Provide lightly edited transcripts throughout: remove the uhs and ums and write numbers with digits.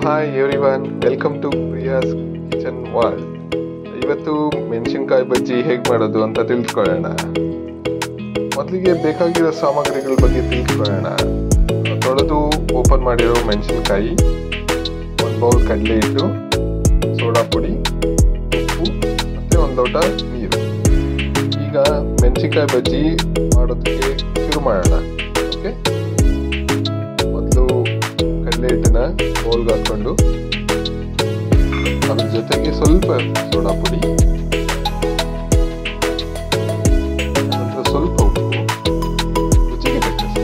Hi everyone, welcome to Priya's kitchen world. ಇವತ್ತು ಮೆಣಸಿನಕಾಯಿ ಬಜ್ಜಿ ಹೇಗೆ ಮಾಡೋದು ಅಂತ ತಿಳ್ಕೊಳ್ಳೋಣ. ಮೊದಲಿಗೆ ಬೇಕಾಗಿರೋ ಸಾಮಗ್ರಿಗಳ ಬಗ್ಗೆ ತಿಳ್ಕೊಳ್ಳೋಣ. ತೊಳೆದು ಓಪನ್ ಮಾಡಿರೋ ಮೆಣಸಿನಕಾಯಿ, ಒಂದು ಬೌಲ್ ಕಡಲೆ ಹಿಟ್ಟು, ಸೋಡಾ ಪುಡಿ, ಉಪ್ಪು ಮತ್ತು ಒಂದು ಲೋಟ ನೀರು. ಈಗ ಮೆಣಸಿನಕಾಯಿ ಬಜ್ಜಿ ಮಾಡೋದಕ್ಕೆ ಶುರು ಮಾಡೋಣ. ಓಕೆ, ಮೊದಲು ಕಡಲೆ ಹಿಟ್ಟನ್ನ ಬೌಲ್ಗೆ ಹಾಕೊಂಡು ಅದ್ರ ಜೊತೆಗೆ ಸ್ವಲ್ಪ ಸೋಡಾ ಪುಡಿ, ನಂತರ ಸ್ವಲ್ಪ ಉಪ್ಪು, ರುಚಿಗೆ ತಕ್ಕಷ್ಟು.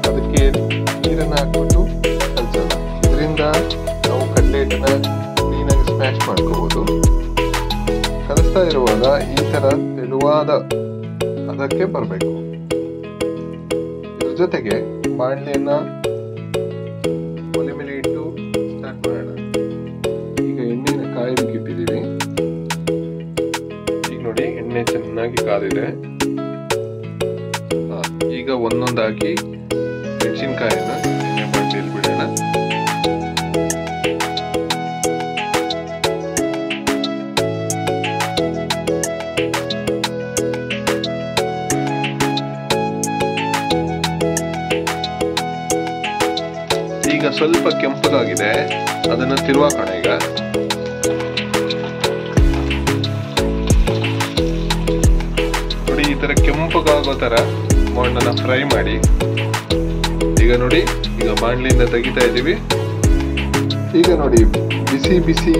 ಅದಕ್ಕೆ ನೀರನ್ನು ಹಾಕ್ಬಿಟ್ಟು ಕಲಸೋಣ. ಇದರಿಂದ ನಾವು ಕಡಲೆ ಹಿಟ್ಟನ್ನ ಕ್ಲೀನಾಗಿ ಸ್ಮ್ಯಾಶ್ ಮಾಡ್ಕೋಬಹುದು. ಕಲಿಸ್ತಾ ಇರುವಾಗ ಈ ತರ ತೆಳುವಾದ ಅದಕ್ಕೆ ಬರಬೇಕು. ಇದ್ರ ಜೊತೆಗೆ ಬಾಣಲೆಯನ್ನ ಒಲೆ ಮೇಲೆ ಇಟ್ಟು ಸ್ಟಾರ್ಟ್ ಮಾಡೋಣ. ಈಗ ಎಣ್ಣೆನ ಕಾಯೋದಕ್ಕೆ ಇಟ್ಟಿದ್ದೀವಿ. ಈಗ ನೋಡಿ, ಎಣ್ಣೆ ಚೆನ್ನಾಗಿ ಕಾದಿದೆ. ಈಗ ಒಂದೊಂದಾಗಿ ಮೆಣಸಿನಕಾಯಿನ ಎಣ್ಣೆ ಬಾಣಲೆಯಲ್ಲಿ ಬಿಡೋಣ. ಈಗ ಸ್ವಲ್ಪ ಕೆಂಪಗಾಗಿದೆ, ಅದನ್ನು ತಿರುವಾಕೋಣ. ಈಗ ನೋಡಿ, ಈ ತರ ಕೆಂಪಗಾಗೋ ತರ ಮಣ್ಣನ್ನ ಫ್ರೈ ಮಾಡಿ. ಈಗ ನೋಡಿ, ಈಗ ಬಾಣಲಿಯಿಂದ ತೆಗಿತಾ ಇದ್ದೀವಿ. ಈಗ ನೋಡಿ, ಬಿಸಿ ಬಿಸಿ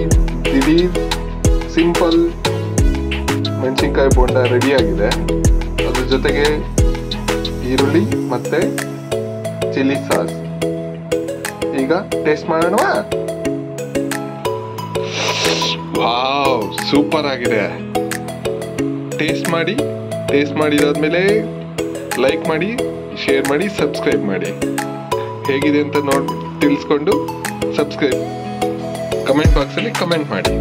ದಿಢೀರ್ ಸಿಂಪಲ್ ಮೆಣಸಿನಕಾಯಿ ಬೋಂಡ ರೆಡಿ ಆಗಿದೆ. ಅದ್ರ ಜೊತೆಗೆ ಈರುಳ್ಳಿ ಮತ್ತೆ ಚಿಲ್ಲಿ ಸಾಸ್. ಈಗ ಟೇಸ್ಟ್ ಮಾಡೋಣವಾ? ವಾವ್, ಸೂಪರ್ ಆಗಿದೆ. ಟೇಸ್ಟ್ ಮಾಡಿದಾದ್ಮೇಲೆ ಲೈಕ್ ಮಾಡಿ, ಶೇರ್ ಮಾಡಿ, ಸಬ್ಸ್ಕ್ರೈಬ್ ಮಾಡಿ. ಹೇಗಿದೆ ಅಂತ ತಿಳಿಸ್ಕೊಂಡು ಸಬ್ಸ್ಕ್ರೈಬ್ ಕಮೆಂಟ್ ಬಾಕ್ಸಲ್ಲಿ ಕಮೆಂಟ್ ಮಾಡಿ.